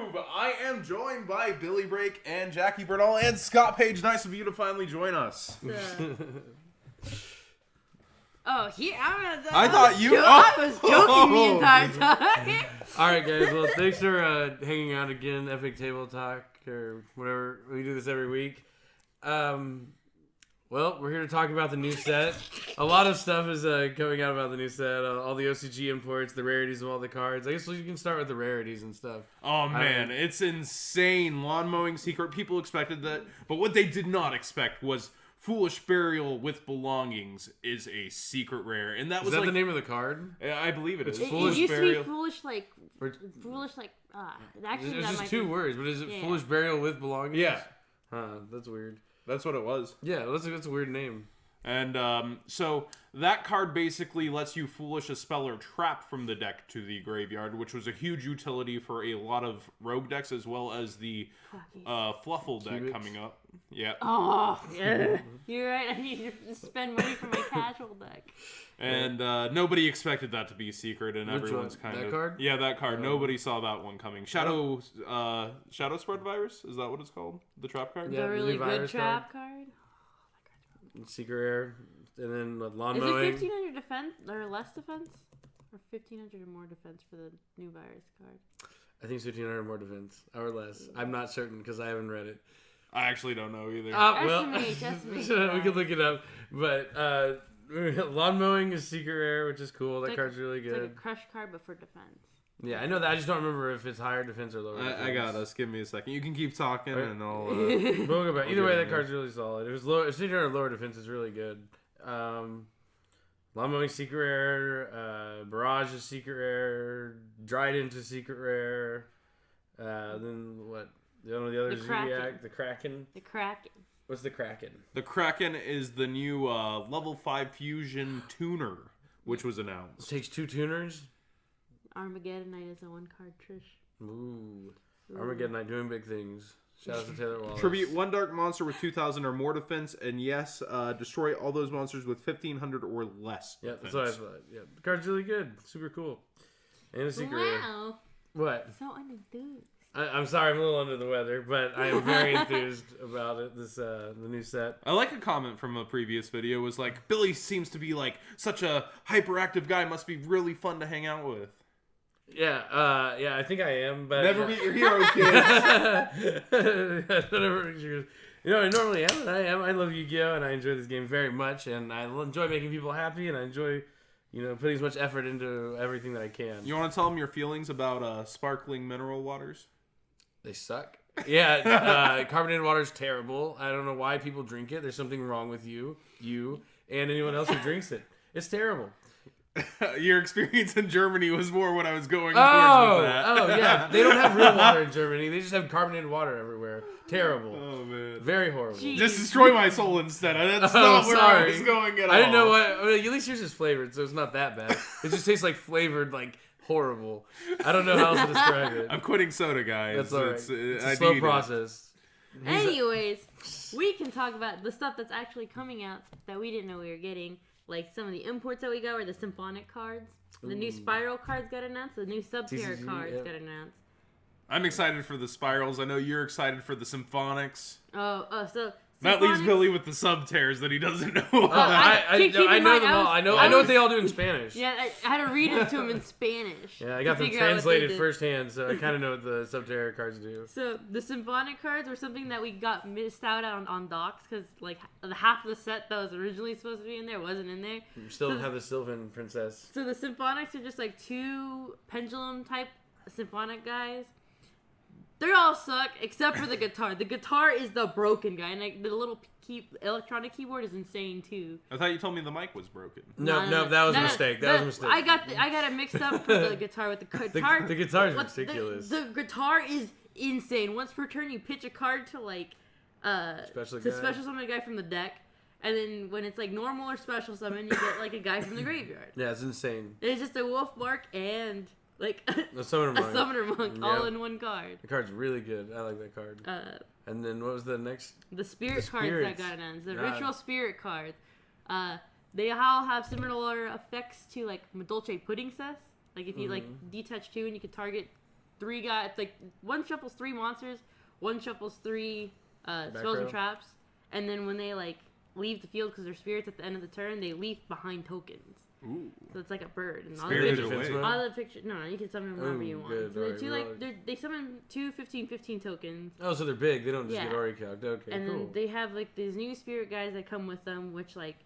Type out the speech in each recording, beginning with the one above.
YouTube. I am joined by Billy Break and Jackie Bernal and Scott Page. Nice of you to finally join us. I thought you. I was joking the entire time. All right, guys. Well, thanks for hanging out again. EPIK Table Talk or whatever. We do this every week. Well, we're here to talk about the new set. A lot of stuff is coming out about the new set. All the OCG imports, the rarities of all the cards. I guess you can start with the rarities and stuff. Oh, man. It's insane. Lawn mowing secret. People expected that. But what they did not expect was Foolish Burial with Belongings is a secret rare. And that was the name of the card? I believe it is. It Foolish used Burial. to be actually, it's that just might two be, words, but is it yeah. Foolish Burial with Belongings? Yeah. Huh, that's weird. That's what it was. Yeah, that's a weird name. And so that card basically lets you foolish a spell or trap from the deck to the graveyard, which was a huge utility for a lot of rogue decks as well as the Fluffle deck Cubics. coming up. Yeah. Oh, yeah. You're right. I need to spend money for my casual deck. And nobody expected that to be secret, and Which everyone's one? kind That of card? Yeah, that card. Nobody saw that one coming. Shadow Spread Virus, is that what it's called? The trap card. Yeah, The really the good virus trap card. Secret rare, and then lawn Is it mowing. 1500 defense or less defense? Or 1500 or more defense for the new virus card? I think it's 1500 more defense, or less. I'm not certain because I haven't read it. I actually don't know either. Estimate. We could look it up. But lawn mowing is secret rare, which is cool. That It's card's really It's good. like a crush card, but for defense. Yeah, I know that. I just don't remember if it's higher defense or lower defense. I got us. Give me a second. You can keep talking, Right. and I'll... We'll go back. Either We'll way, get that it, card's really solid. If it's 1500 lower defense, is really good. Lawn mowing secret rare. Barrage is secret rare. Dryden is secret rare. Then what? The other The Kraken. Zodiac, the Kraken. The Kraken. What's the Kraken? The Kraken is the new level 5 fusion tuner, which was It announced. takes 2 tuners. Armageddon Knight is a 1-card Trish. Ooh. Armageddon Knight doing big things. Shout out to Taylor Wallace. Tribute one dark monster with 2,000 or more defense, and yes, destroy all those monsters with 1,500 or less Yeah, defense. that's what I thought. Yeah, the card's really good. Super cool. And a secret rare. Wow. What? So unenthused. I'm sorry, I'm a little under the weather, but I am very enthused about it. The new set. I like a comment from a previous video was like, Billy seems to be like such a hyperactive guy, must be really fun to hang out with. Yeah, I think I am, but Never meet your heroes, kids. Never meet your heroes. You know, I normally am, and I am. I love Yu-Gi-Oh, and I enjoy this game very much, and I enjoy making people happy, and I enjoy, putting as much effort into everything that I can. You want to tell them your feelings about sparkling mineral waters? They suck. Yeah, carbonated water is terrible. I don't know why people drink it. There's something wrong with you, and anyone else who drinks it. It's terrible. Your experience in Germany was more what I was going towards with that. Oh, yeah. They don't have real water in Germany. They just have carbonated water everywhere. Terrible. Oh, man. Very horrible. Jeez. Just destroy my soul instead. That's not where I was going at all. I didn't know what. At least yours is flavored, so it's not that bad. It just tastes like flavored, like horrible. I don't know how else to describe it. I'm quitting soda, guys. That's all right. It's a slow process. Anyways, we can talk about the stuff that's actually coming out that we didn't know we were getting. Like some of the imports that we got were the symphonic cards. The new spiral cards got announced. The new sub-tier TCG, cards yeah. got announced. I'm excited for the spirals. I know you're excited for the symphonics. So That leaves Symphonics- Billy with the sub-tears that he doesn't know Oh, about. keep in I know mind, them all. I know what they all do in Spanish. Yeah, I had to read it to him in Spanish. Yeah, I got to them figure out what they translated did. firsthand, so I kind of know what the sub-terror cards do. So the symphonic cards were something that we got missed out on docs because like the half of the set that was originally supposed to be in there wasn't in there. You still have the Sylvan Princess. So the symphonics are just like 2 pendulum type symphonic guys. They all suck except for the guitar. The guitar is the broken guy, and like the little electronic keyboard is insane too. I thought you told me the mic was broken. No, that was a mistake. That was a mistake. I got it mixed up for the guitar with the guitar. The guitar is What- ridiculous. The guitar is insane. Once per turn, you pitch a card to like Special to guy. special summon a guy from the deck, and then when it's like normal or special summon, you get like a guy from the graveyard. Yeah, it's insane. It's just a wolf mark and like The Summoner Monk. a summoner monk Yeah. all in one card. The card's really good. I like that card. And then what was the next? The spirit The cards that spirits. got announced, the God. ritual spirit cards. They all have similar effects to like Dolce Pudding Cess. Like if you like detach 2 and you could target 3 guys. It's like one shuffles 3 monsters, one shuffles 3 spells row. and traps, and then when they like leave the field because they're spirits at the end of the turn, they leave behind tokens. Ooh. So it's like a bird. And Spirited Defense Away. mode? all the picture. No, you can summon them whenever Ooh, you want. good. So they're Alright, two, well- they summon 2 15 tokens. Oh, so they're big. They don't just Yeah. get Ori calced. Okay, And cool. then they have like these new spirit guys that come with them, which like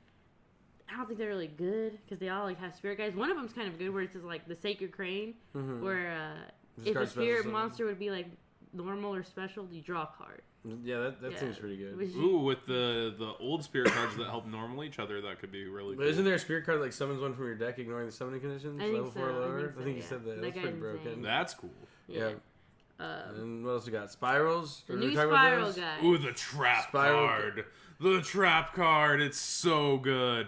I don't think they're really good because they all like have spirit guys. One of them's kind of good where it's just like the Sacred Crane, Mhm. where Just if card a special spirit summon. monster would be like normal or special, you draw a card. Yeah, that Yeah. seems pretty good. Which- Ooh, with the old spirit cards that help normal each other, that could be really But cool. isn't there a spirit card that like summons one from your deck, ignoring the summoning conditions? I think level 4 or so, I lower? think so, you yeah. said that. That That's guy's pretty broken. insane. That's cool. Yeah. Um, And what else we got? Spirals? the Or new we talking about spiral those? guy. Ooh, the trap Spiral- card. The trap card. It's so good.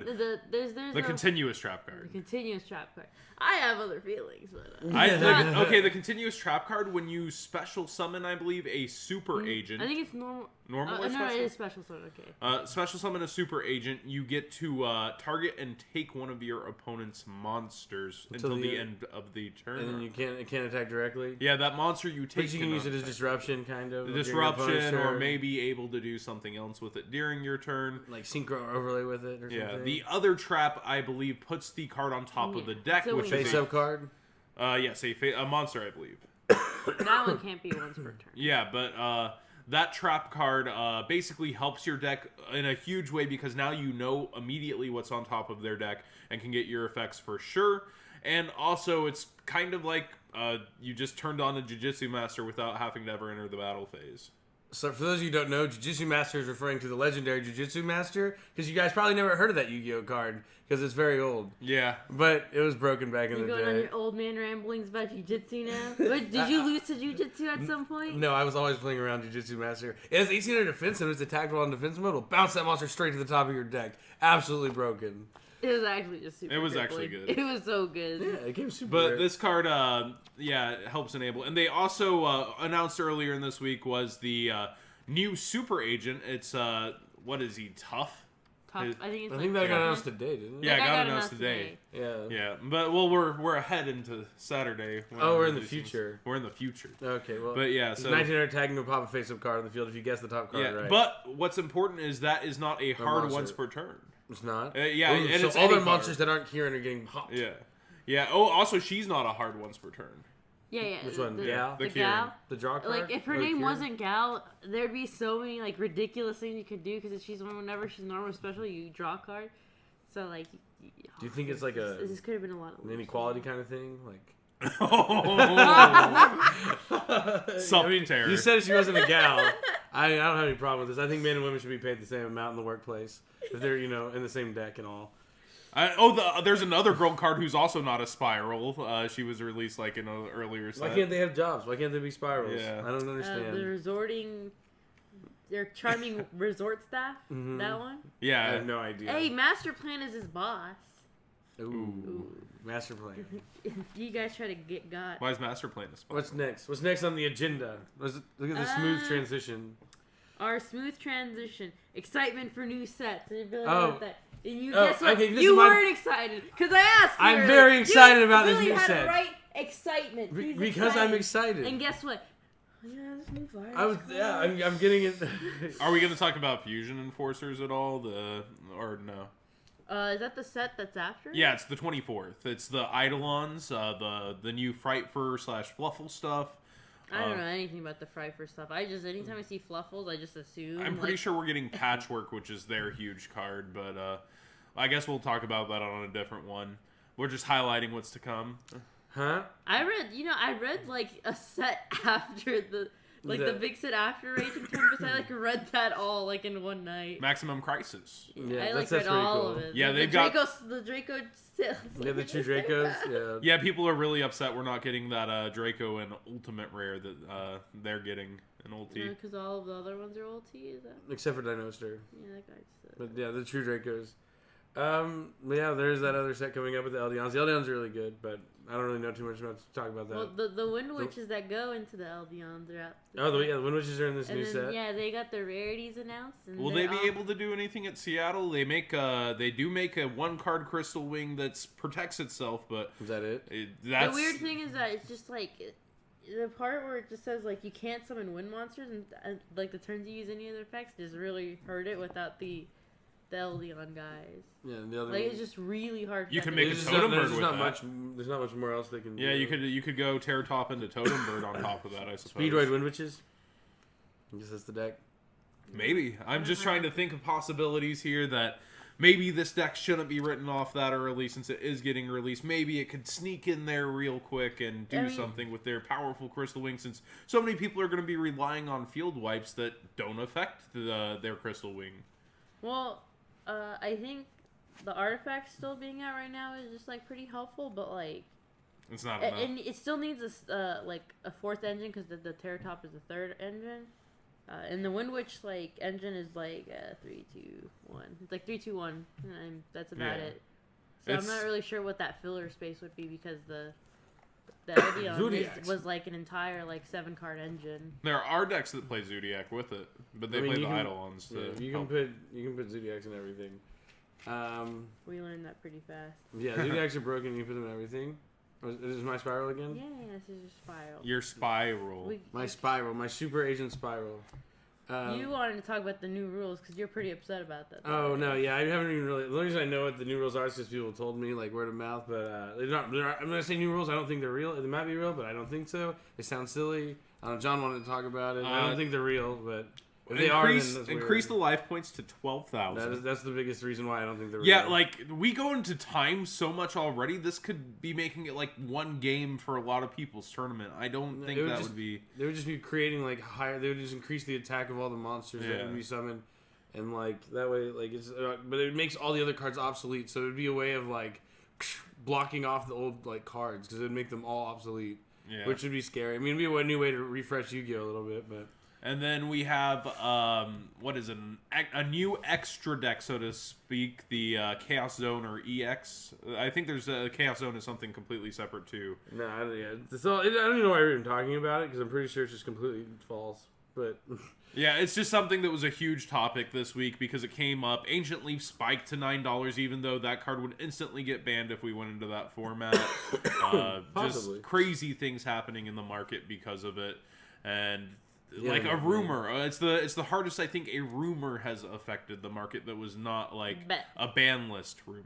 There's The continuous trap the card. continuous trap card. I have other feelings, but Okay, the continuous trap card, when you special summon, I believe, a super agent. I think it's normal. Normal or no, special? it is special. So okay. Special summon a super agent, you get to target and take one of your opponent's monsters until the end of the turn. And then it can't attack directly? Yeah, that monster you take But you can use it as cannot disruption, kind of. attack. during your opponent's Disruption, or turn. maybe able to do something else with it during your turn. Like synchro overlay with it or Yeah, something. the other trap, I believe, puts the card on top of the deck, So which when is face up card? yes, a monster, I believe. That one can't be once per turn. Yeah, but that trap card basically helps your deck in a huge way because now you know immediately what's on top of their deck and can get your effects for sure. And also, it's kind of like you just turned on a Jiu-Jitsu Master without having to ever enter the battle phase. So for those of you who don't know, Jiu-Jitsu Master is referring to the legendary Jiu-Jitsu Master, because you guys probably never heard of that Yu-Gi-Oh card, because it's very old. Yeah. But it was broken back in You're the going on day. your old man ramblings about jujitsu now. Wait, did you lose to jujitsu at some point? No, I was always playing around Jiu-Jitsu Master. It has 1800 defense, and it's attacked while in defense mode. It'll bounce that monster straight to the top of your deck. Absolutely broken. It was actually just super. It was crippling. actually good. It was so good. Yeah, it came super But rare. this card, it helps enable. And they also announced earlier in this week was the new super agent. It's, what is he, Tough? Tough. I think it's I think like that got tough. announced today, didn't it? Yeah, That got got announced today. Yeah. Yeah, but well, we're ahead into Saturday. when Oh, we're in the releasing this. future. We're in the future. Okay, well. But yeah, it's so 1900 tagging to pop a face-up card on the field if you guess the top card yeah. right. But what's important is that is not a hard monster. once per turn. It's not? Yeah, Ooh, and so it's all any the card. monsters that aren't Kieran are getting popped. Yeah, yeah. Oh, also she's not a hard once per turn. Yeah. Which one? The, Gal? the The Kieran. gal. The draw card? Like if her Or name Kieran? wasn't Gal, there'd be so many like ridiculous things you could do because she's whenever she's normal or special, you draw a card. So like. Do you think it's like This could have been a lot of an inequality kind of thing? Like. Sup, I mean, terror. you said she wasn't a gal. I don't have any problem with this. I think men and women should be paid the same amount in the workplace if they're in the same deck and all. There's another girl card who's also not a spiral. She was released like in an earlier set. Why can't they have jobs? Why can't they be spirals? Yeah. I don't understand. the resorting. Their charming resort staff. Mhm. That one. Yeah. I have no idea. Hey, Master Plan is his boss. Ooh. Master plan. You guys try to got. Why is Master Plan a spot? What's next? What's next on the agenda? Look at the smooth transition. Our smooth transition, excitement for new sets. And you'd be like, Oh. about that. And you Oh, guess what? okay, this You is my- weren't excited because I asked you. I'm earlier. very excited You about this really new had set. the right excitement. He's Because I'm excited. And guess what? Yeah, this new virus. I'm getting it. Are we going to talk about Fusion Enforcers at all? Or no? Is that the set that's after? Yeah, it's the 24th. It's the Eidolons, the new Frightfur / Fluffle stuff. I don't know anything about the Fryfur stuff. Anytime I see Fluffles, I just assume. I'm pretty sure we're getting Patchwork, which is their huge card, but I guess we'll talk about that on a different one. We're just highlighting what's to come. Huh? I read like a set after the big set after Raging Tempest. I read that all like in one night. Maximum Crisis. Yeah, I that's read pretty all cool. of it. Yeah, the they've got- the Draco. Yeah, the two Dracos. Yeah. Yeah, people are really upset we're not getting that Draco and Ultimate Rare that they're getting in Ulti. Because all of the other ones are ulti. Is that? Except for Dinoster. Yeah, that guy's. But yeah, the true Dracos. Yeah, there's that other set coming up with the Eldions. The Eldions are really good, but I don't really know too much about to talk about that. Well, the Wind Witches that go into the Eldions are out. the Wind Witches are in this And new then, set. yeah, they got the rarities announced. And Will they be able to do anything at Seattle? They do make a 1-card Crystal Wing that protects itself, but Is that it? that's The weird thing is that it's just like the part where it just says like you can't summon wind monsters and like the turns you use any other effects just really hurt it without the Eldion guys. Yeah, and the other Like it's just really hard. You for can them make to a do. totem bird there's with not that. much. There's not much more else they can. Yeah, do. you could go Terror Top into Totem Bird on top of that, I suppose. Speedroid Wind Witches. I guess that's the deck. Maybe. I'm just trying to think of possibilities here that maybe this deck shouldn't be written off that early since it is getting released. Maybe it could sneak in there real quick and do something with their powerful Crystal Wing, since so many people are going to be relying on field wipes that don't affect their Crystal Wing. Well, I think the artifact still being out right now is just like pretty helpful, but like It's not enough. and it still needs like a fourth engine because the Terror Top is the third engine. And the Wind Witch like engine is like 3, 2, 1. It's like 3, 2, 1. And that's about it. So I'm not really sure what that filler space would be because the Eldion was like an entire like 7-card engine. There are decks that play Zodiac with it, but they play the Eidolons. You can put Zodiacs in everything. We learned that pretty fast. Yeah, Zodiacs are broken. You put them in everything. Is this my spiral again? Yeah, this is your spiral. Your spiral. My spiral, my super agent spiral. You wanted to talk about the new rules because you're pretty upset about that. Oh no, yeah, I haven't even really. The only reason I know what the new rules are is because people told me like word of mouth. But they're not. I'm gonna say new rules. I don't think they're real. They might be real, but I don't think so. They sound silly. John wanted to talk about it. I don't think they're real, but if they are, then that's increase weird. the life points to 12,000. That's the biggest reason why I don't think they're real. Yeah, like we go into time so much already. This could be making it like one game for a lot of people's tournament. I don't think that would be. They would just be creating like higher. They would just increase the attack of all the monsters that would be summoned, and like that way, like it's. But it makes all the other cards obsolete. So it would be a way of like blocking off the old like cards because it would make them all obsolete. Yeah. Which would be scary. I mean, it'd be a new way to refresh Yu-Gi-Oh a little bit, but. And then we have, what is it, a new extra deck, so to speak, the Chaos Zone or EX. I think there's a Chaos Zone is something completely separate too. No, I don't even know why we're even talking about it, because I'm pretty sure it's just completely false. But yeah, it's just something that was a huge topic this week because it came up. Ancient Leaf spiked to $9, even though that card would instantly get banned if we went into that format. Just crazy things happening in the market because of it. And... like a rumor, it's the hardest I think a rumor has affected the market that was not like a ban list rumor.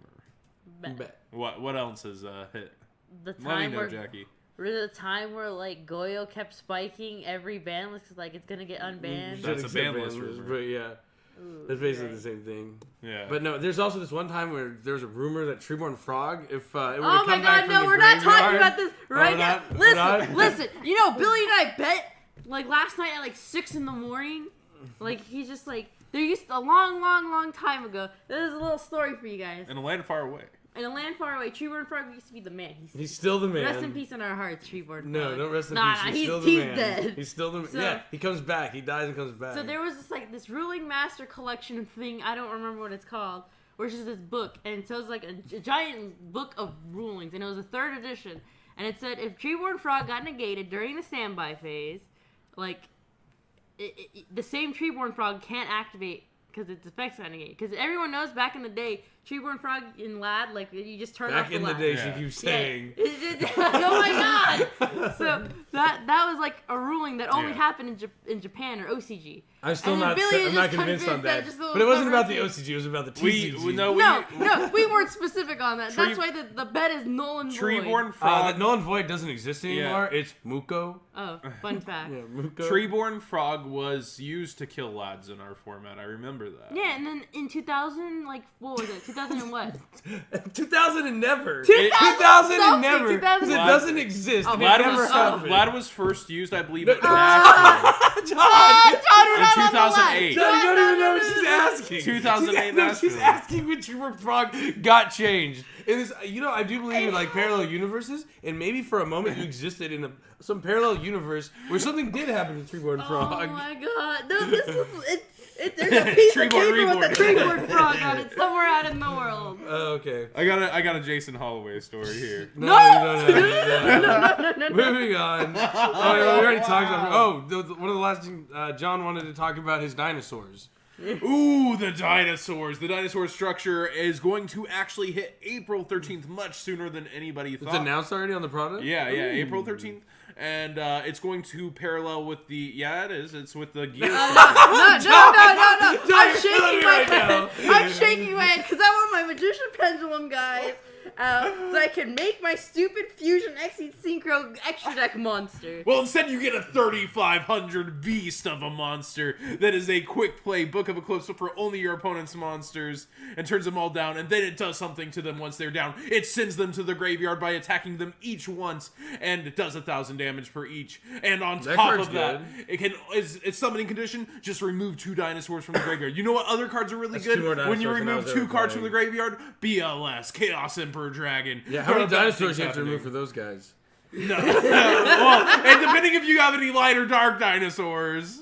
What else has hit? The time Let me know, where Jackie. the time where like Goyo kept spiking every ban list because like it's gonna get unbanned. That's a ban list rumor. But yeah, that's basically the same thing. Yeah. But no, there's also this one time where there was a rumor that Treeborn Frog, if it would oh come my back god, from no, the we're not talking graveyard- about this right now. Listen. You know, Billy and I bet. Like last night at like 6 a.m, like he's just like there used to, a long time ago. There's a little story for you guys. In a land far away. In a land far away, Treeborn Frog used to be the man. He's still the man. Rest in peace in our hearts, Treeborn Frog. No, don't rest in peace. He's still the man. Dead. He's still the man. So, yeah, he comes back. He dies and comes back. So there was this ruling master collection thing. I don't remember what it's called. Where it's just this book, and so it was like a giant book of rulings, and it was a 3rd edition. And it said if Treeborn Frog got negated during the standby phase, like. The same Treeborn Frog can't activate because its effects got negated. Because everyone knows back in the day, Treeborn Frog in Lad, like you just turn off the Back in the Lad. day, she keeps saying. Yeah. Oh my god! So that was like a ruling that only happened in Japan or OCG. I'm still not convinced on that. But it wasn't about the OCG, it was about the TCG. No, we weren't specific on that. That's why the bet is null and void. Treeborn Frog. Null and void doesn't exist anymore. Yeah. It's Muko. Oh, fun fact. Yeah, Muko. Treeborn Frog was used to kill lads in our format. I remember that. Yeah, and then in 2000, like, what was it? 2000 and what? 2000 and never. 2000 and never. 2000 It doesn't exist. Oh, It never happened. Lad was first used, I believe, at National. John! In 2008. John, you don't even know what she's asking. 2008 she's asking when Treeborn Frog got changed. It is, I do believe in like parallel universes, and maybe for a moment you existed in some parallel universe where something did happen to Treeborn Frog. Oh my god. No, this is... There's a piece of paper with a Treeborn Frog on it somewhere out in the world. Oh, okay. I got a Jason Holloway story here. No. Moving on. Oh, we already talked about. One of the last things John wanted to talk about his dinosaurs. Ooh, the dinosaurs. The dinosaur structure is going to actually hit April 13th much sooner than anybody thought. It's announced already on the product? Yeah, April 13th. And it's going to parallel with the... Yeah, it is. It's with the gear. No. Don't I'm you shaking feel my right now? head. I'm shaking my head because I want my magician pendulum, guys. So I can make my stupid Fusion Exceed Synchro Extra Deck monster. Well, instead you get a 3,500 beast of a monster that is a quick play Book of Eclipse for only your opponent's monsters and turns them all down, and then it does something to them once they're down. It sends them to the graveyard by attacking them each once, and it does 1,000 damage per each. And on top of that, it's summoning condition, just remove 2 dinosaurs from the graveyard. You know what other cards are really That's 2 more good? When you dinosaurs than I remove was 2 ever cards from the playing. graveyard, BLS, Chaos Emperor Dragon. Yeah, how many Throw that dinosaurs thing you have to happening. remove for those guys? No. Well, and depending if you have any light or dark dinosaurs.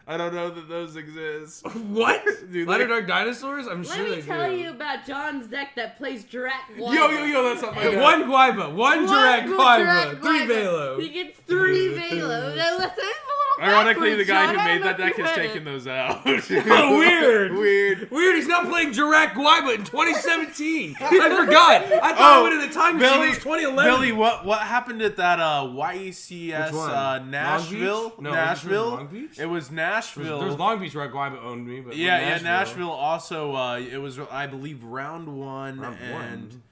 I don't know that those exist. What? Dude, Light or dark dinosaurs? I'm sure Let they me tell do. you about John's deck that plays Dirac. Yo, that's not my Hey, guy. one Guaiba, one direct Guaiba, 3 Velo. He gets 3 Velo. That's a little Ironically, the backwards, guy John. who I made don't that know deck if you has read taken it. those out. Oh, weird. Weird. Weird, he's not playing direct Guaiba in 2017. I forgot. I thought I went in the time machine. It was 2011. Billy, what happened at that YECS Which one? Nashville? Long Beach? No, Nashville. Long Beach? It was Nashville. There's Long Beach where Guaiba owned me, but Yeah, Nashville also. It was, I believe, round one.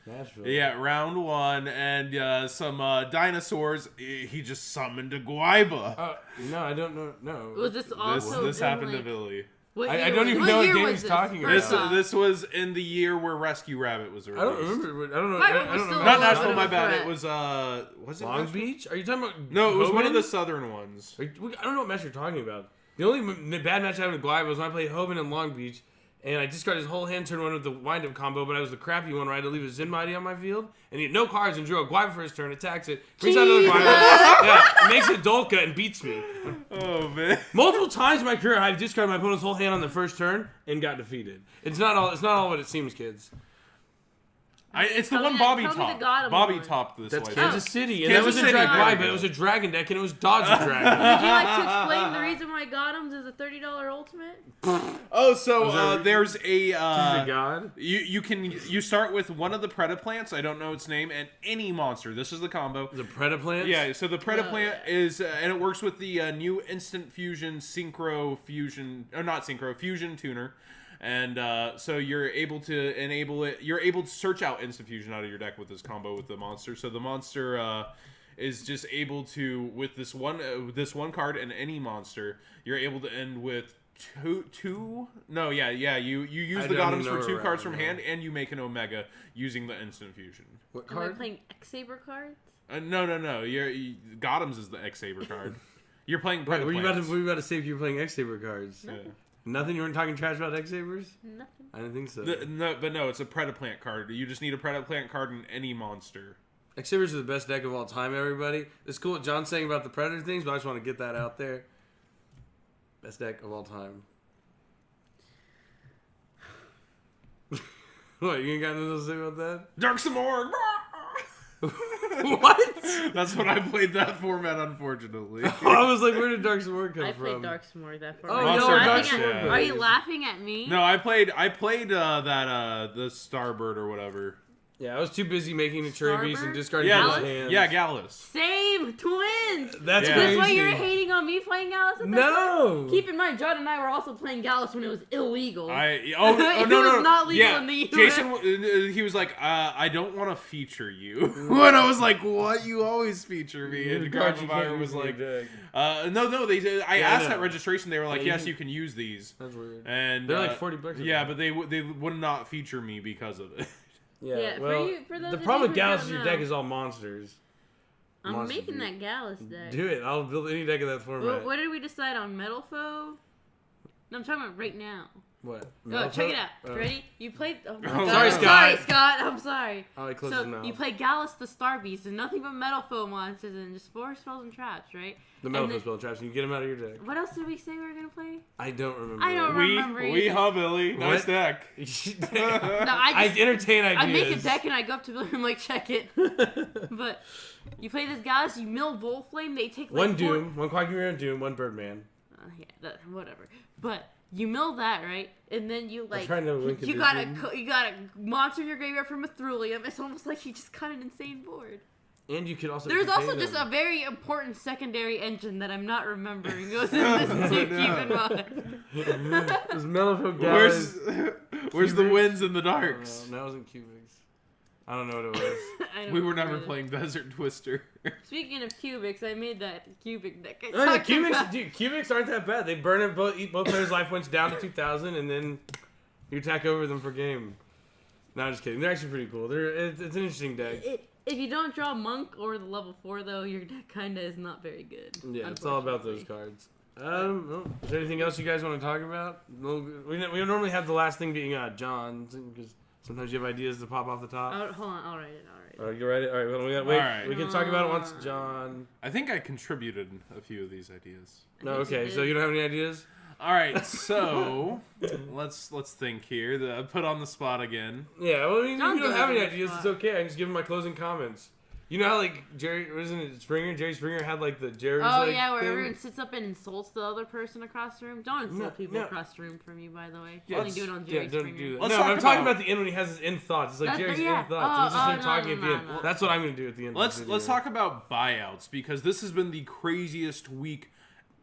Nashville. Yeah, round 1, and some dinosaurs. He just summoned a Guaiba. No, I don't know. No. Was this also This in, happened to like, Billy. I don't even know what game he's talking about. This was in the year where Rescue Rabbit was released. I don't remember. I don't know. Guaiba I was don't still know. Not a Nashville, little my bit of a bad. threat. It was it Long Nashville? Beach? Are you talking about? No, it was one of Hoban? the southern ones. I don't know what match you're talking about. The only bad match I had with Guaiba was when I played Hoban in Long Beach, and I discarded his whole hand turn 1 with the wind-up combo, but I was the crappy one where I had to leave a Zen Mighty on my field, and he had no cards and drew a Guaiba for his turn, attacks it, brings out another Guaiba, yeah, makes it Dolka and beats me. Oh man. Multiple times in my career, I've discarded my opponent's whole hand on the first turn and got defeated. It's not all what it seems, kids. It's the Tell one me Bobby the topped. Gotham Bobby one. topped this That's way. Kansas City, and Kansas that was a City, drag there we Guaiba. go. It was a dragon deck, and it was Dodge the Dragon. Would you like to explain the reason why Gothams is a $30 ultimate? Oh, so that- there's He's a a god. you start with one of the Predaplants, I don't know its name, and any monster. This is the combo. The Predaplant? Yeah, so the Predaplant is, and it works with the new Instant Fusion Fusion Tuner. And so you're able to enable it. You're able to search out Instant Fusion out of your deck with this combo with the monster. So the monster is just able to, with this one card and any monster, you're able to end with two. No, yeah. You use the don't Gothams know for 2 around, cards from no. hand, and you make an Omega using the Instant Fusion. What Am I card? playing X-Saber cards? No. Gothams is the X-Saber card. You're playing Right, were you Predaplants. about to say if you were playing X-Saber cards? Yeah. Nothing? You weren't talking trash about X-Sabers? Nothing. I didn't think so. No, it's a Predaplant card. You just need a Predaplant card in any monster. X-Sabers are the best deck of all time, everybody. It's cool what John's saying about the Predator things, but I just want to get that out there. Best deck of all time. What, you ain't got nothing to say about that? Dark Samorg! What? That's what I played that format, unfortunately. I was like, where did Dark Sword come I from? played Dark S'more that far. Oh, Are no, you Dark laughing S'more, at- yeah. Are you laughing at me? No, I played the Starbird or whatever. Yeah, I was too busy making the Cherry Beast and Starbird? discarding Yeah, people's Gallus? hands. yeah, Gallus. Same twins. That's Yeah. That's why crazy. you're hating on me playing Gallus at that No! time? Keep in mind, John and I were also playing Gallus when it was illegal. Oh It no was no not legal yeah. in the US. Jason, he was like, I don't want to feature you. When I was like, what? You always feature me. And Cards you can't Gardenfire was use in like, your deck. no. I Yeah, I asked know. at registration. They were like, Yeah, yes, you can use these. That's weird. And They're like $40 a Yeah, piece. but they would not feature me because of it. Yeah, for well, you- for those the of problem you with who Gallus don't is your know. deck is all monsters. I'm Monster making Beat. that Gallus deck. Do it. I'll build any deck of that format. What did we decide on? Metal Foe? No, I'm talking about right now. What? Oh, check it out. Oh. Ready? You played. Oh, my Oh, God. sorry, I'm Scott. sorry, Scott. I'm sorry. Oh, he closed his So mouth. you play Gallus the Star Beast and nothing but Metal Foe monsters and just 4 spells and traps, right? The Metal and then- Spell Traps, and you get them out of your deck. What else did we say we were gonna play? I don't remember. I don't remember we either. huh, Billy? Nice What? deck. No, I entertain ideas. I make a deck and I go up to Billy and like check it. But you play this Gallus, you mill Volflame, they take like One 4 Doom, one Quagmire Doom, one Birdman. yeah, whatever. But You mill that, right? And then you like trying to win you got a condition. you got a monster in your graveyard from a Thulium. It's almost like you just got an insane board. And you could also. There's contain also just them. a very important secondary engine that I'm not remembering. Goes in this too. Keep in mind. Those Mellifaux guys. Where's the winds and the I don't darks? know. That wasn't Cubics. I don't know what it was. I don't We were never remember. playing Desert Twister. Speaking of cubics, I made that cubic deck. I No, the talked Cubics, about. dude, Cubics aren't that bad. They burn it, eat both players' life points down to 2,000, and then you attack over them for game. No, I'm just kidding. They're actually pretty cool. It's an interesting deck. If you don't draw Monk or the level 4, though, your deck kind of is not very good. Yeah, it's all about those cards. Well, is there anything else you guys want to talk about? No, we normally have the last thing being John, because sometimes you have ideas to pop off the top. Hold on, I'll write it. You ready? All right, well, we gotta wait. All right. We can talk about it once John. I think I contributed a few of these ideas. No, okay. So you don't have any ideas? All right, so let's think here. Put on the spot again. Yeah. Well, I mean, if John's you don't have any on the ideas, spot. it's okay. I can just give him my closing comments. You know how like Jerry Springer had like the Jerry's. Oh, like, yeah, where thing? everyone sits up and insults the other person across the room. Don't insult people no. across the room from you, by the way. Yeah, Only do it on Jerry don't Springer. do that. Let's No, talk I'm talking about- about the end when he has his end thoughts. It's like Jerry's yeah. end thoughts. It's just him no, talking at no, the end. no. That's what I'm gonna do at the end. Let's of the video. talk about buyouts because this has been the craziest week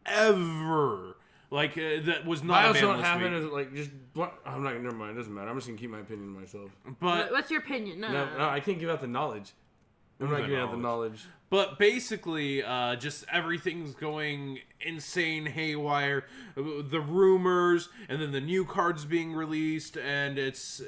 ever. Like that was not Buyouts a don't banless happen week. as like just. I'm not. Never mind. It doesn't matter. I'm just gonna keep my opinion to myself. But What's your opinion? No. No, I can't give out the knowledge. I'm not The giving out the knowledge. But basically, just everything's going insane haywire. The rumors, and then the new cards being released, and it's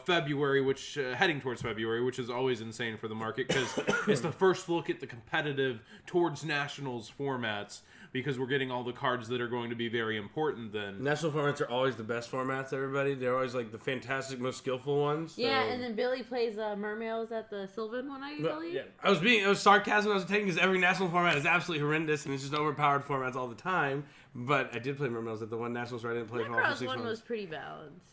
February, which heading towards February, which is always insane for the market because it's the first look at the competitive towards nationals formats because we're getting all the cards that are going to be very important then. National formats are always the best formats. Everybody, they're always like the fantastic, most skillful ones. Yeah, so- and then Billy plays Mermails at the Sylvan one, I But, believe. yeah, it was sarcasm I was taking because every national format is absolutely horrendous and it's just overpowered formats all the time. But I did play Mermails at the one nationals where I didn't play for all Necros 6 one months. was pretty balanced.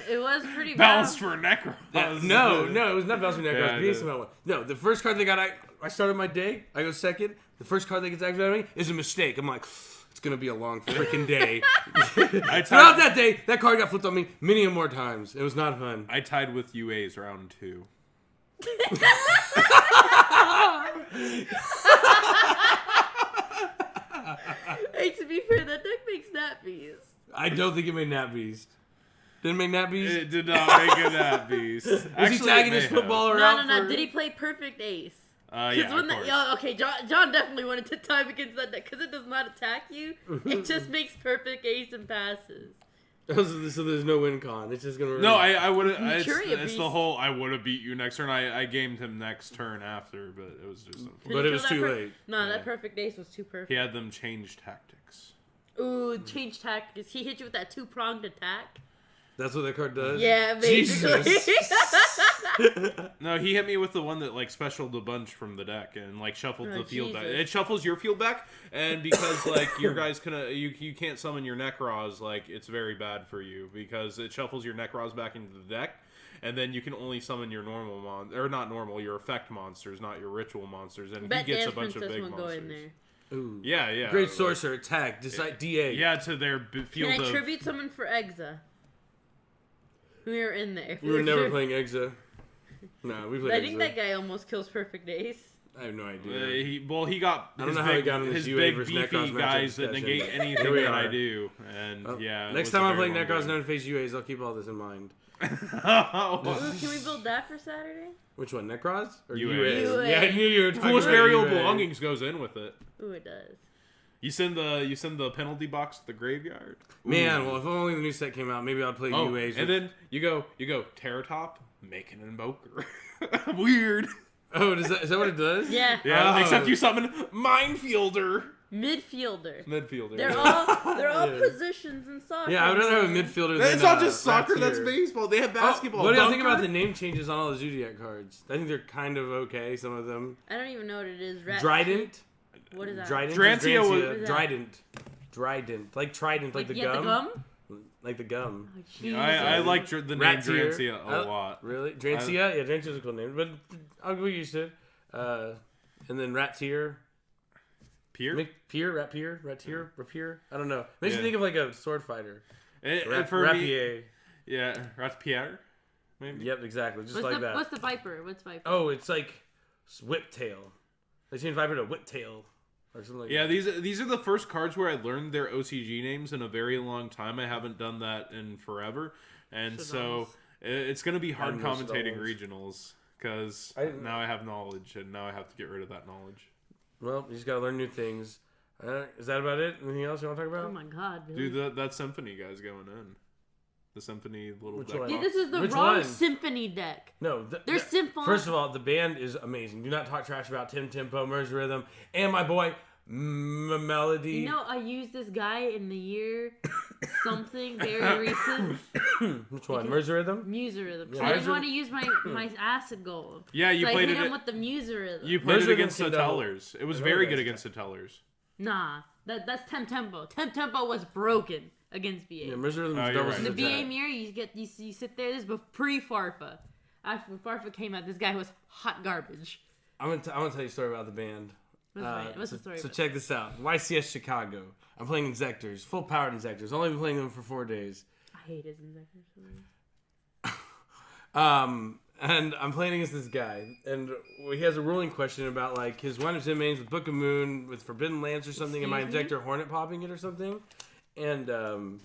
It was pretty Balanced balanced. for Necro. No, it was not Balancing Necros. Yeah, it is. No, the first card they got, I started my day, I go second. The first card that gets activated on me is a mistake. I'm like, it's going to be a long freaking day. Throughout that day, that card got flipped on me many more times. It was not fun. I tied with UA's round 2. Hey, to be fair, that deck makes nappies. I don't think it made Nat Beast. Didn't make Nat Beast? It did not make a that beast. Was he tagging his footballer out? No. for- Did he play Perfect Ace? Yeah, when of course. okay, John definitely wanted to time against that deck because it does not attack you. It just makes Perfect Ace and passes. So there's no win con. It's just gonna. No, I would have. Furia It's the Beast. whole. I would have beat you next turn. I gamed him next turn after, but it was just. Can But you it kill was that too late. No, Yeah. that Perfect Ace was too perfect. He had them change tactics. Ooh, change tactics. He hit you with that 2-pronged attack. That's what that card does. Yeah, basically. Jesus. No, he hit me with the one that like specialed a bunch from the deck and like shuffled Oh, the field back. Jesus. It shuffles your field back, and because like your guys you can't summon your Necros, like it's very bad for you because it shuffles your Necros back into the deck, and then you can only summon your normal not normal, your effect monsters, not your ritual monsters, and Bet he gets Dance a bunch of Princess big won't go monsters. in there. Ooh. Yeah. Great like- Sorcerer, attack, decide DA. Yeah, to their field Can I of. tribute someone for Exa? We were in there. We were never playing Exa. No, we played I Exa. think that guy almost kills Perfect Ace. I have no idea. He got I don't his know how he big, got in this his UA big versus beefy Necros matchup guys that discussion. negate Here anything we that are. I do, and yeah. it Next was a time I'm very playing long Necros game. known face UAs, I'll keep all this in mind. Ooh, can we build that for Saturday? Which one, Necros or UA? UA. Yeah, I knew you were talking Foolish about burial UA. belongings goes in with it. Ooh, it does. You send the penalty box to the graveyard. Man, well, if only the new set came out, maybe I'd play Oh, UAs. and then you go Terror Top, make an invoker. Weird. Oh, is that what it does? Yeah. Yeah, Oh. except you summon Minefielder. Midfielder. Midfielder. They're all Yeah. positions in soccer. Yeah, I would rather have a midfielder than It's not just soccer. Raptor. That's baseball. They have basketball. What do y'all think Bunker? about the name changes on all the Zodiac cards? I think they're kind of okay. Some of them. I don't even know what it is. Trident. What is that? Trident. Drancia was- What is that? Trident. Like Trident, like the yeah, gum. the gum? Like the gum. Oh, Jesus. I like the name Rat tier. Drancia a lot. Really? Drancia? Yeah, Drancia's a cool name, but I'll go used to it. And then Rat tier. Rapier. I don't know. Makes me Yeah. think of like a sword fighter. For Rapier. me, yeah, Rapier. Maybe. Yep, exactly. Just What's like the, that. What's the Viper? What's Viper? Oh, it's like Whiptail. They changed Viper to Whiptail or something like Yeah, that. these are the first cards where I learned their OCG names in a very long time. I haven't done that in forever, and so it's going to be hard commentating regionals because now I have knowledge, and now I have to get rid of that knowledge. Well, you just gotta learn new things. Is that about it? Anything else you want to talk about? Oh my god, Billy. Dude, that Symphony guy's going in. The Symphony little Which deck one? Yeah, box. this is the Which wrong one? symphony deck. No, They're symphonic. First of all, the band is amazing. Do not talk trash about Tim Tempo, Merge Rhythm, and my boy Melody. You know, I used this guy in the year something very recent. Which one? Merge Rhythm? Muserism. Yeah, I didn't Muser- want to use my acid gold. Yeah, you so played I hit it. him with the Muserism. You played it Merge against the Rhythm can double. Tellers. It was I know very you good guys against the Tellers. Nah, that's Temp Tempo. Temp Tempo was broken against BA. Yeah, Merge Rhythm Oh, is you're double right. The attack. BA mirror, you sit there. This is pre-Farfa. After Farfa came out, this guy was hot garbage. I'm gonna tell you a story about the band. What's the story So about? check this out. YCS Chicago. I'm playing Inzectors, full powered Inzectors. Only been playing them for 4 days. I hate his injectors. And I'm playing against this guy, and he has a ruling question about like his one of his mains with Book of Moon with Forbidden Lance or something, and my Excuse me? Inzector Hornet popping it or something, and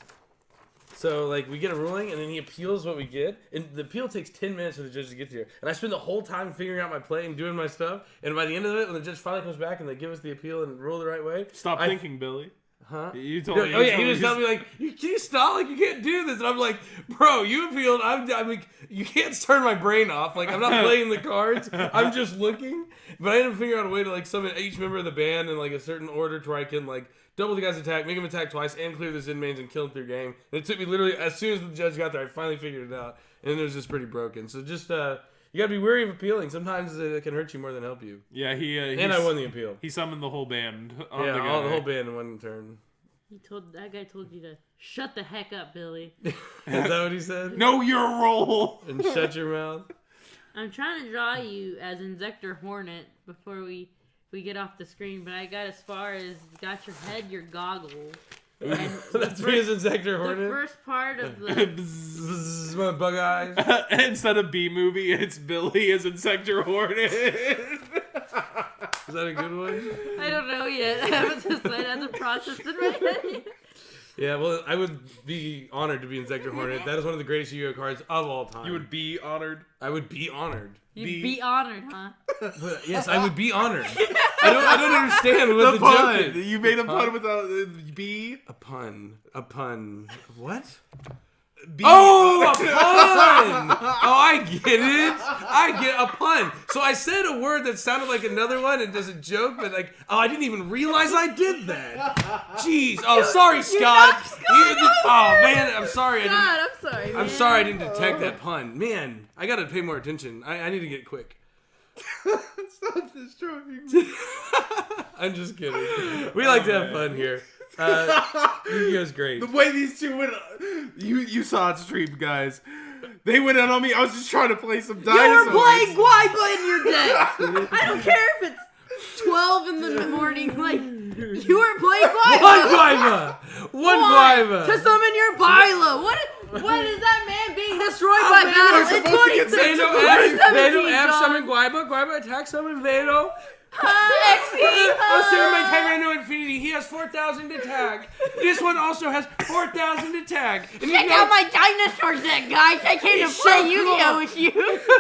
so like we get a ruling, and then he appeals what we get, and the appeal takes 10 minutes for the judge to get here, and I spend the whole time figuring out my play and doing my stuff, and by the end of it, when the judge finally comes back and they give us the appeal and rule the right way, Stop thinking, Billy. huh? You told me. Oh yeah, he was telling me like, can you stop? Like you can't do this, and I'm like, bro, you appealed. I'm like, you can't turn my brain off. Like I'm not playing the cards. I'm just looking. But I ended up figuring out a way to like summon each member of the band in like a certain order to where I can like double the guy's attack, make him attack twice, and clear the Zen mains and kill him through game. And it took me literally as soon as the judge got there, I finally figured it out, and it was just pretty broken. So just you gotta be wary of appealing. Sometimes it can hurt you more than help you. Yeah, And I won the appeal. He summoned the whole band. On Yeah, the guy. the whole band in one turn. That guy told you to shut the heck up, Billy. Is that what he said? Know your role. And shut your mouth. I'm trying to draw you as Inzector Hornet before we get off the screen, but I got as far as got your head, your goggle. And That's me as Inzector the Hornet. first part of the Bzzz, my bug eyes. Instead of B movie, it's Billy as Insector Hornet. Is that a good one? I don't know yet. I haven't decided. I haven't processed it right yet. Yeah, well, I would be honored to be Inzector Hornet. That is one of the greatest Yu-Gi-Oh cards of all time. You would be honored. I would be honored. You'd Be- be honored, huh? But, yes, I would be honored. I don't understand what the pun. joke is. You made a Huh? pun without B. A pun. A pun. What? B. Oh, a pun! Oh, I get it. I get a pun. So I said a word that sounded like another one and does a joke, but like, oh, I didn't even realize I did that. Jeez. Oh, sorry, Scott. Oh man, I'm sorry. God, I'm sorry. I'm sorry I didn't detect that pun. Man, I gotta pay more attention. I need to get quick. Stop destroying me. I'm just kidding. We like to have fun here. Yu-Gi-Oh's great. The way these two went, you saw it stream, guys. They went out on me. I was just trying to play some You dinosaurs. were playing Guaiba in your deck. I don't care if it's 12 in the morning. Like, you were playing Guaiba. One Guaiba! One Guaiba! To summon your Bila. What is that man being destroyed by battle in supposed to get 2017? Vado F summon Guaiba. Guaiba attack summon Vado. XP. Oh, summon my Tyranno Infinity. He has 4,000 attack. This one also has 4,000 attack. And Check out my dinosaur deck, guys. I came to It's play so Yu-Gi-Oh cool. with you.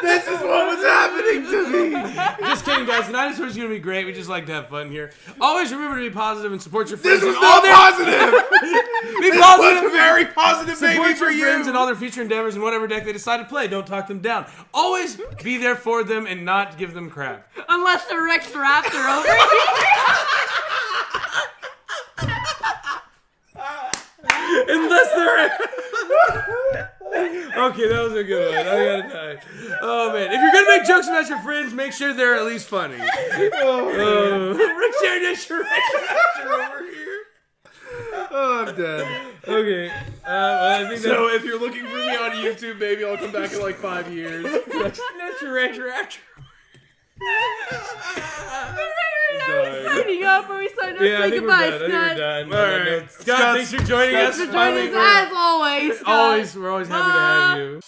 This is what was happening to me. Just kidding, guys. The dinosaur's gonna be great. We just like to have fun here. Always remember to be positive and support your friends. This was and all not their- positive. Be This positive. was very positive, baby, Support for your you. friends and all their future endeavors in whatever deck they decide to play. Don't talk them down. Always be there for them and not give them crap. Unless the Rex Raptor over here. Unless they're... Okay, that was a good one. I gotta die. Oh, man. If you're gonna make jokes about your friends, make sure they're at least funny. Rick Sharon over here. Oh, I'm dead. Okay. Well, I think So if you're looking for me on YouTube, maybe I'll come back in like 5 years. that's your actor. Signing up, or we sign up? Yeah, I Say think goodbye, we're done. I think Scott. we're done. All right. Scott, thanks for joining us. Thanks for Finally, joining us as always. Scott. we're always happy to have you.